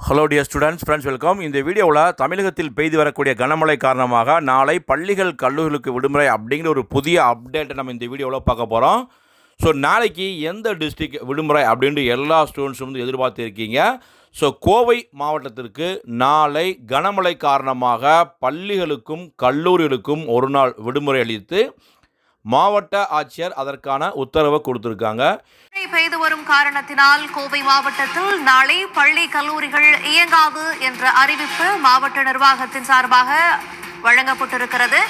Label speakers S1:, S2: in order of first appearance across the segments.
S1: Hello dear students, friends, welcome. இந்த வீடியோவில் தமிழகத்தில் பெய்து வரக்கூடிய கனமழை காரணமாக நாளை பள்ளிகள் கல்லூரிகளுக்கு விடுமுறை அப்படிங்கிற ஒரு புதிய அப்டேட்டை நம்ம இந்த வீடியோவில் பார்க்க போகிறோம். ஸோ நாளைக்கு எந்த டிஸ்ட்ரிக்ட் விடுமுறை அப்படின்ட்டு எல்லா ஸ்டூடெண்ட்ஸும் வந்து எதிர்பார்த்து இருக்கீங்க. ஸோ கோவை மாவட்டத்திற்கு நாளை கனமழை காரணமாக பள்ளிகளுக்கும் கல்லூரிகளுக்கும் ஒரு நாள் விடுமுறை அளித்து மாவட்ட ஆட்சியர் அதற்கான உத்தரவை கொடுத்துருக்காங்க.
S2: பெய்து வரும் காரணத்தினால் கோவை மாவட்டத்தில் நாளை பள்ளி கல்லூரிகள் இயங்காது என்ற அறிவிப்பு மாவட்ட நிர்வாகத்தின் சார்பாக வழங்கப்பட்டிருக்கிறது.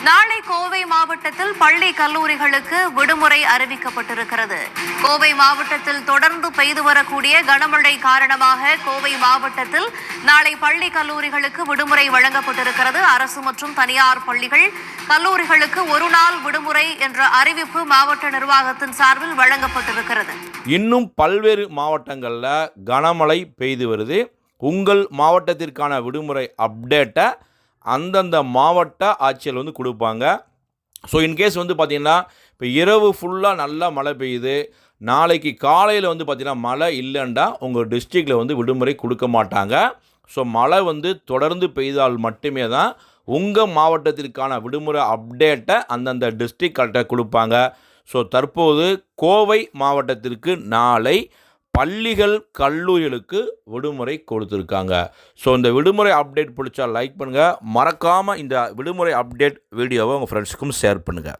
S2: நாளை கோவை மாவட்டத்தில் பள்ளி கல்லூரிகளுக்கு விடுமுறை அறிவிக்கப்பட்டிருக்கிறது. கோவை மாவட்டத்தில் தொடர்ந்து பெய்து வரக்கூடிய கனமழை காரணமாக கோவை மாவட்டத்தில் நாளை பள்ளி கல்லூரிகளுக்கு விடுமுறை வழங்கப்பட்டிருக்கிறது. அரசு மற்றும் தனியார் பள்ளிகள் கல்லூரிகளுக்கு ஒரு நாள் விடுமுறை என்ற அறிவிப்பு மாவட்ட நிர்வாகத்தின் சார்பில் வழங்கப்பட்டிருக்கிறது.
S1: இன்னும் பல்வேறு மாவட்டங்களில் கனமழை பெய்து வருது. உங்கள் மாவட்டத்திற்கான விடுமுறை அப்டேட்டை அந்தந்த மாவட்ட ஆட்சியர் வந்து கொடுப்பாங்க. ஸோ இன்கேஸ் வந்து பார்த்திங்கன்னா இப்போ இரவு ஃபுல்லாக நல்லா மழை பெய்யுது, நாளைக்கு காலையில் வந்து பார்த்திங்கன்னா மழை இல்லைண்டா உங்கள் டிஸ்ட்ரிக்டில் வந்து விடுமுறை கொடுக்க மாட்டாங்க. ஸோ மழை வந்து தொடர்ந்து பெய்தால் மட்டுமே தான் உங்கள் மாவட்டத்திற்கான விடுமுறை அப்டேட்டை அந்தந்த டிஸ்ட்ரிக்ட் கரெக்டாக கொடுப்பாங்க. ஸோ தற்போது கோவை மாவட்டத்திற்கு நாளை பள்ளிகள் கல்லூரிகளுக்கு விடுமுறை கொடுத்துருக்காங்க. ஸோ இந்த விடுமுறை அப்டேட் பிடிச்சா லைக் பண்ணுங்கள். மறக்காமல் இந்த விடுமுறை அப்டேட் வீடியோவை உங்கள் ஃப்ரெண்ட்ஸுக்கும் ஷேர் பண்ணுங்கள்.